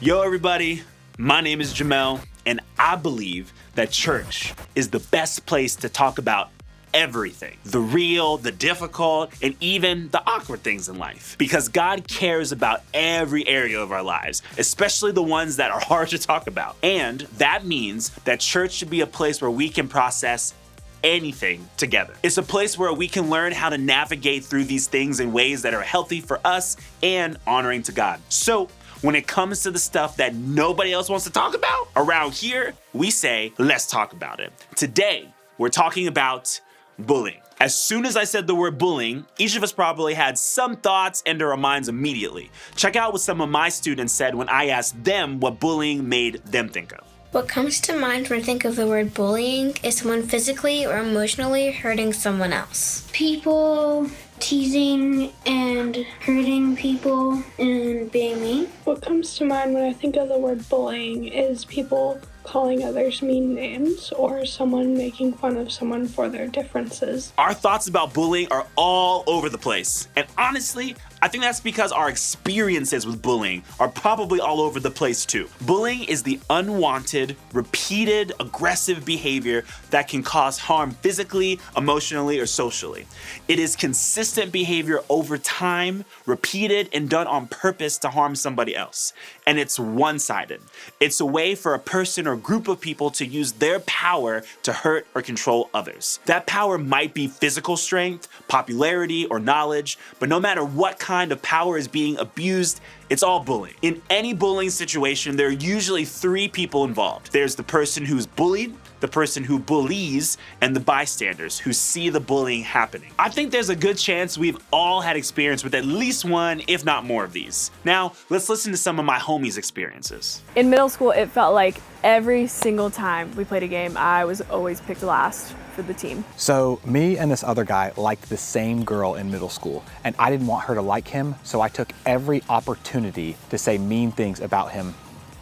Yo, everybody, my name is Jamel, and I believe that church is the best place to talk about everything. The real, the difficult, and even the awkward things in life. Because God cares about every area of our lives, especially the ones that are hard to talk about. And that means that church should be a place where we can process anything together. It's a place where we can learn how to navigate through these things in ways that are healthy for us and honoring to God. So, when it comes to the stuff that nobody else wants to talk about, around here, we say, let's talk about it. Today, we're talking about bullying. As soon as I said the word bullying, each of us probably had some thoughts into our minds immediately. Check out what some of my students said when I asked them what bullying made them think of. What comes to mind when I think of the word bullying is someone physically or emotionally hurting someone else. People teasing and hurting people and being mean. What comes to mind when I think of the word bullying is people calling others mean names or someone making fun of someone for their differences. Our thoughts about bullying are all over the place. And honestly, I think that's because our experiences with bullying are probably all over the place too. Bullying is the unwanted, repeated, aggressive behavior that can cause harm physically, emotionally, or socially. It is consistent behavior over time, repeated and done on purpose to harm somebody else. And it's one-sided. It's a way for a person or group of people to use their power to hurt or control others. That power might be physical strength, popularity, or knowledge, but no matter what kind of power is being abused, it's all bullying. In any bullying situation, there are usually three people involved. There's the person who's bullied, the person who bullies, and the bystanders who see the bullying happening. I think there's a good chance we've all had experience with at least one, if not more of these. Now, let's listen to some of my homies' experiences. In middle school, it felt like every single time we played a game, I was always picked last for the team. So me and this other guy liked the same girl in middle school, and I didn't want her to like him, so I took every opportunity to say mean things about him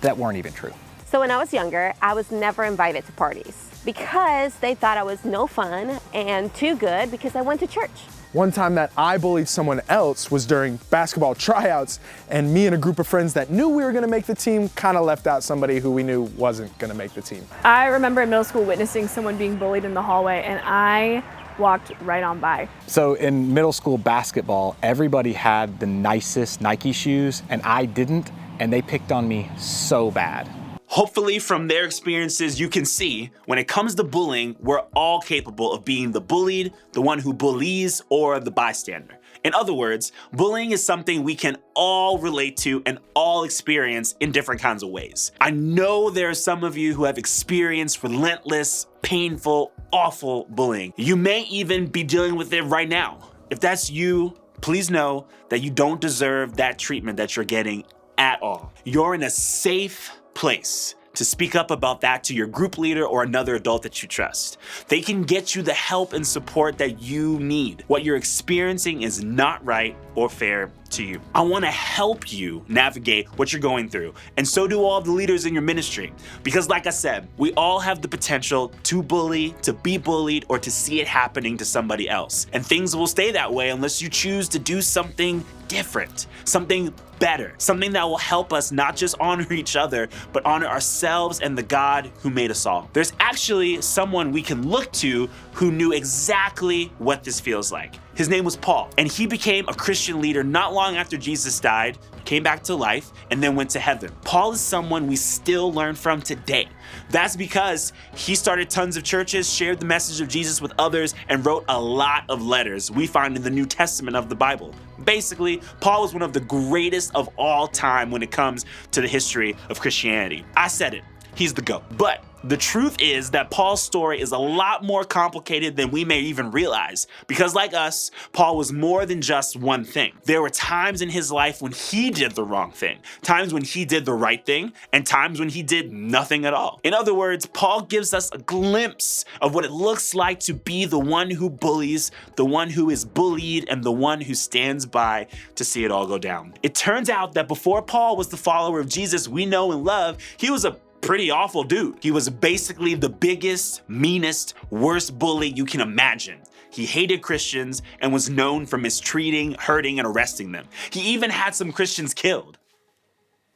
that weren't even true. So when I was younger, I was never invited to parties because they thought I was no fun and too good because I went to church. One time that I bullied someone else was during basketball tryouts, and me and a group of friends that knew we were gonna make the team kind of left out somebody who we knew wasn't gonna make the team. I remember in middle school witnessing someone being bullied in the hallway, and I walked right on by. So in middle school basketball, everybody had the nicest Nike shoes, and I didn't, and they picked on me so bad. Hopefully from their experiences, you can see when it comes to bullying, we're all capable of being the bullied, the one who bullies, or the bystander. In other words, bullying is something we can all relate to and all experience in different kinds of ways. I know there are some of you who have experienced relentless, painful, awful bullying. You may even be dealing with it right now. If that's you, please know that you don't deserve that treatment that you're getting at all. You're in a safe place to speak up about that to your group leader or another adult that you trust. They can get you the help and support that you need. What you're experiencing is not right or fair to you. I want to help you navigate what you're going through, and so do all the leaders in your ministry. Because like I said, we all have the potential to bully, to be bullied, or to see it happening to somebody else. And things will stay that way unless you choose to do something different, something better, something that will help us not just honor each other, but honor ourselves and the God who made us all. There's actually someone we can look to who knew exactly what this feels like. His name was Paul, and he became a Christian leader not long after Jesus died, came back to life, and then went to heaven. Paul is someone we still learn from today. That's because he started tons of churches, shared the message of Jesus with others, and wrote a lot of letters we find in the New Testament of the Bible. Basically, Paul was one of the greatest of all time when it comes to the history of Christianity. I said it, he's the GOAT. But the truth is that Paul's story is a lot more complicated than we may even realize, because like us, Paul was more than just one thing. There were times in his life when he did the wrong thing, times when he did the right thing, and times when he did nothing at all. In other words, Paul gives us a glimpse of what it looks like to be the one who bullies, the one who is bullied, and the one who stands by to see it all go down. It turns out that before Paul was the follower of Jesus we know and love, he was a pretty awful dude. He was basically the biggest, meanest, worst bully you can imagine. He hated Christians and was known for mistreating, hurting, and arresting them. He even had some Christians killed.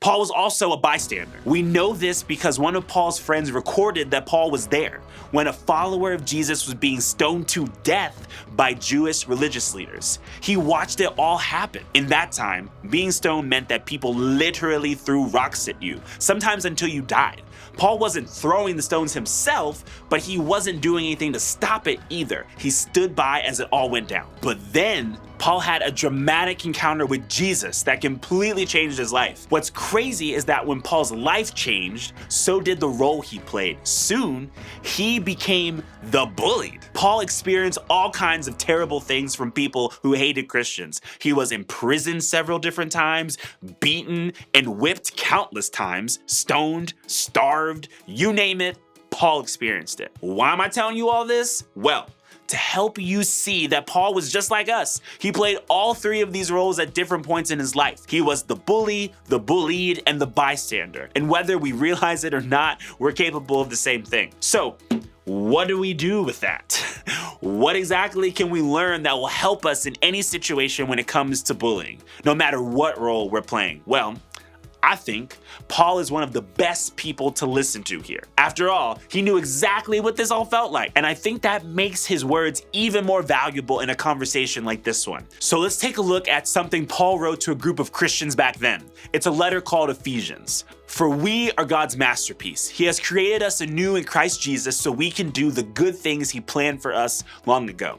Paul was also a bystander. We know this because one of Paul's friends recorded that Paul was there when a follower of Jesus was being stoned to death by Jewish religious leaders. He watched it all happen. In that time, being stoned meant that people literally threw rocks at you, sometimes until you died. Paul wasn't throwing the stones himself, but he wasn't doing anything to stop it either. He stood by as it all went down. But then, Paul had a dramatic encounter with Jesus that completely changed his life. What's crazy is that when Paul's life changed, so did the role he played. Soon, he became the bullied. Paul experienced all kinds of terrible things from people who hated Christians. He was imprisoned several different times, beaten and whipped countless times, stoned, starved, you name it, Paul experienced it. Why am I telling you all this? Well, to help you see that Paul was just like us. He played all three of these roles at different points in his life. He was the bully, the bullied, and the bystander. And whether we realize it or not, we're capable of the same thing. So, what do we do with that? What exactly can we learn that will help us in any situation when it comes to bullying, no matter what role we're playing? Well, I think Paul is one of the best people to listen to here. After all, he knew exactly what this all felt like, and I think that makes his words even more valuable in a conversation like this one. So let's take a look at something Paul wrote to a group of Christians back then. It's a letter called Ephesians. For we are God's masterpiece. He has created us anew in Christ Jesus so we can do the good things he planned for us long ago.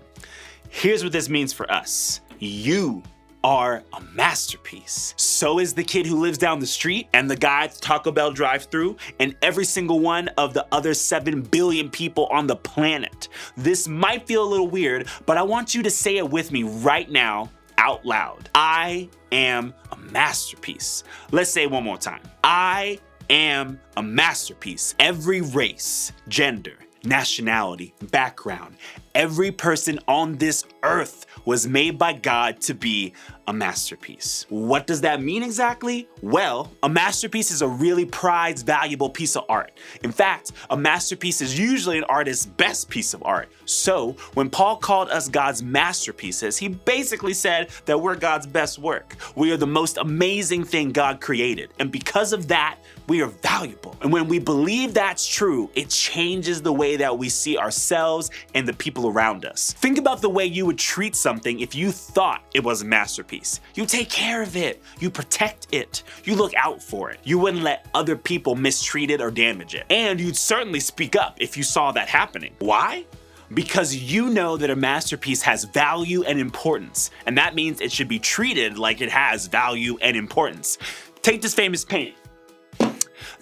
Here's what this means for us. You are a masterpiece. So is the kid who lives down the street, and the guy at the Taco Bell drive-thru, and every single one of the other 7 billion people on the planet. This might feel a little weird, but I want you to say it with me right now out loud. I am a masterpiece. Let's say it one more time. I am a masterpiece. Every race, gender, nationality, background, every person on this earth was made by God to be a masterpiece. What does that mean exactly? Well, a masterpiece is a really prized, valuable piece of art. In fact, a masterpiece is usually an artist's best piece of art. So, when Paul called us God's masterpieces, he basically said that we're God's best work. We are the most amazing thing God created. And because of that, we are valuable. And when we believe that's true, it changes the way that we see ourselves and the people around us. Think about the way you would treat something if you thought it was a masterpiece. You take care of it. You protect it. You look out for it. You wouldn't let other people mistreat it or damage it. And you'd certainly speak up if you saw that happening. Why? Because you know that a masterpiece has value and importance, and that means it should be treated like it has value and importance. Take this famous painting.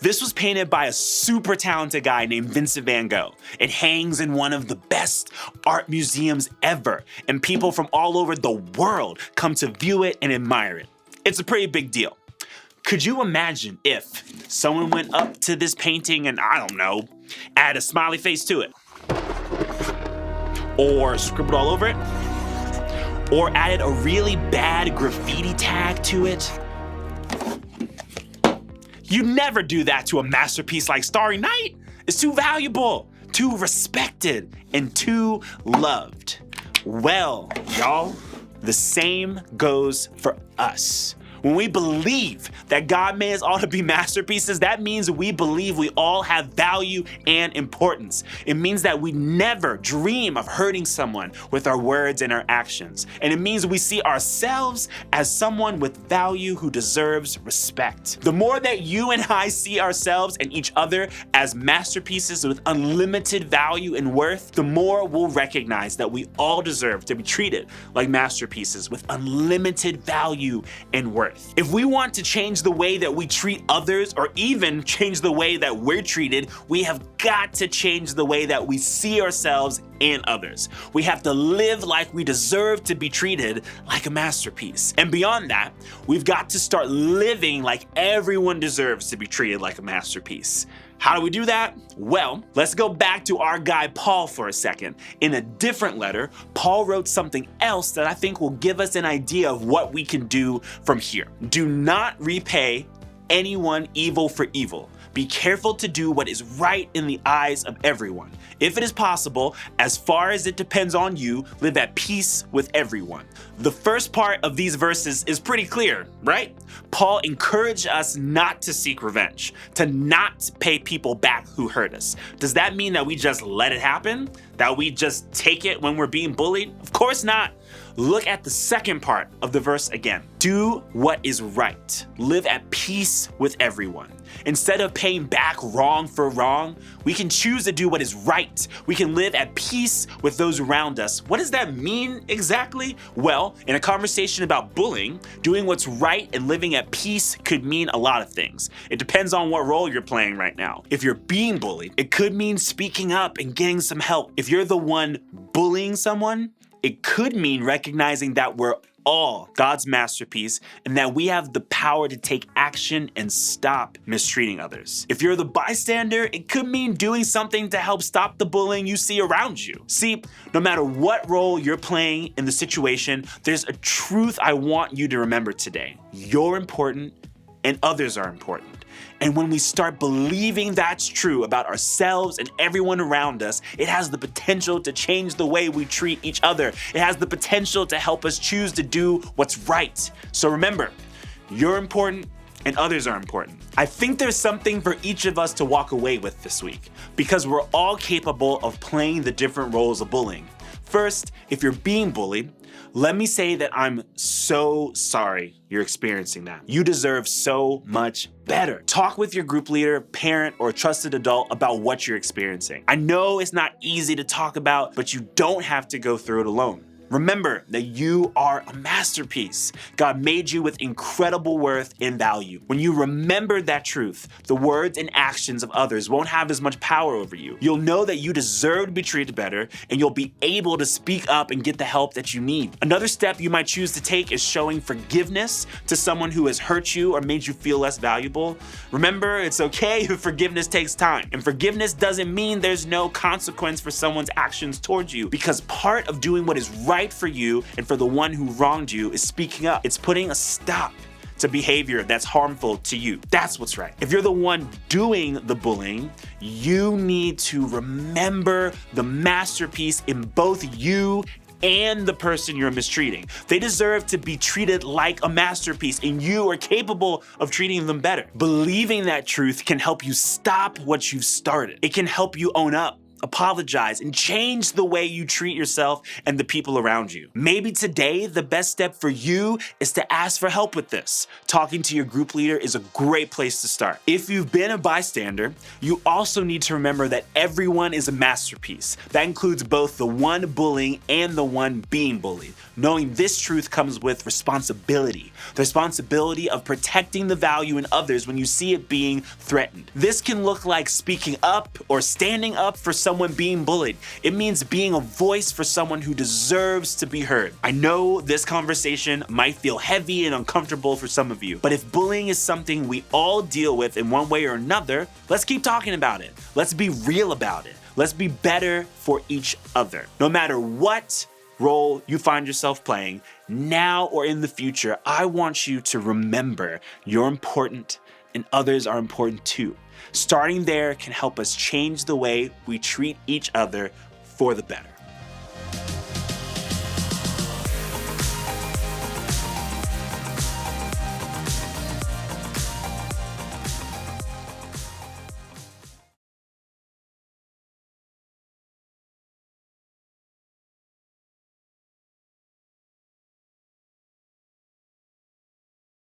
This was painted by a super talented guy named Vincent van Gogh. It hangs in one of the best art museums ever, and people from all over the world come to view it and admire it. It's a pretty big deal. Could you imagine if someone went up to this painting and, I don't know, add a smiley face to it? Or scribbled all over it? Or added a really bad graffiti tag to it? You never do that to a masterpiece like Starry Night. It's too valuable, too respected, and too loved. Well, y'all, the same goes for us. When we believe that God made us all to be masterpieces, that means we believe we all have value and importance. It means that we never dream of hurting someone with our words and our actions. And it means we see ourselves as someone with value who deserves respect. The more that you and I see ourselves and each other as masterpieces with unlimited value and worth, the more we'll recognize that we all deserve to be treated like masterpieces with unlimited value and worth. If we want to change the way that we treat others, or even change the way that we're treated, we have got to change the way that we see ourselves and others. We have to live like we deserve to be treated like a masterpiece. And beyond that, we've got to start living like everyone deserves to be treated like a masterpiece. How do we do that? Well, let's go back to our guy Paul for a second. In a different letter, Paul wrote something else that I think will give us an idea of what we can do from here. Do not repay anyone evil for evil. Be careful to do what is right in the eyes of everyone. If it is possible, as far as it depends on you, live at peace with everyone. The first part of these verses is pretty clear, right? Paul encouraged us not to seek revenge, to not pay people back who hurt us. Does that mean that we just let it happen? That we just take it when we're being bullied? Of course not. Look at the second part of the verse again. Do what is right. Live at peace with everyone. Instead of paying back wrong for wrong, we can choose to do what is right. We can live at peace with those around us. What does that mean exactly? Well, in a conversation about bullying, doing what's right and living at peace could mean a lot of things. It depends on what role you're playing right now. If you're being bullied, it could mean speaking up and getting some help. If you're the one bullying someone, it could mean recognizing that we're all God's masterpiece and that we have the power to take action and stop mistreating others. If you're the bystander, it could mean doing something to help stop the bullying you see around you. See, no matter what role you're playing in the situation, there's a truth I want you to remember today. You're important and others are important. And when we start believing that's true about ourselves and everyone around us, it has the potential to change the way we treat each other. It has the potential to help us choose to do what's right. So remember, you're important and others are important. I think there's something for each of us to walk away with this week, because we're all capable of playing the different roles of bullying. First, if you're being bullied, let me say that I'm so sorry you're experiencing that. You deserve so much better. Talk with your group leader, parent, or trusted adult about what you're experiencing. I know it's not easy to talk about, but you don't have to go through it alone. Remember that you are a masterpiece. God made you with incredible worth and value. When you remember that truth, the words and actions of others won't have as much power over you. You'll know that you deserve to be treated better, and you'll be able to speak up and get the help that you need. Another step you might choose to take is showing forgiveness to someone who has hurt you or made you feel less valuable. Remember, it's okay if forgiveness takes time. And forgiveness doesn't mean there's no consequence for someone's actions towards you, because part of doing what is right for you and for the one who wronged you is speaking up. It's putting a stop to behavior that's harmful to you. That's what's right. If you're the one doing the bullying, you need to remember the masterpiece in both you and the person you're mistreating. They deserve to be treated like a masterpiece, and you are capable of treating them better. Believing that truth can help you stop what you've started. It can help you own up, apologize, and change the way you treat yourself and the people around you. Maybe today, the best step for you is to ask for help with this. Talking to your group leader is a great place to start. If you've been a bystander, you also need to remember that everyone is a masterpiece. That includes both the one bullying and the one being bullied. Knowing this truth comes with responsibility. The responsibility of protecting the value in others when you see it being threatened. This can look like speaking up or standing up for someone being bullied. It means being a voice for someone who deserves to be heard. I know this conversation might feel heavy and uncomfortable for some of you, but if bullying is something we all deal with in one way or another, let's keep talking about it. Let's be real about it. Let's be better for each other. No matter what role you find yourself playing, now or in the future, I want you to remember you're important and others are important too. Starting there can help us change the way we treat each other for the better.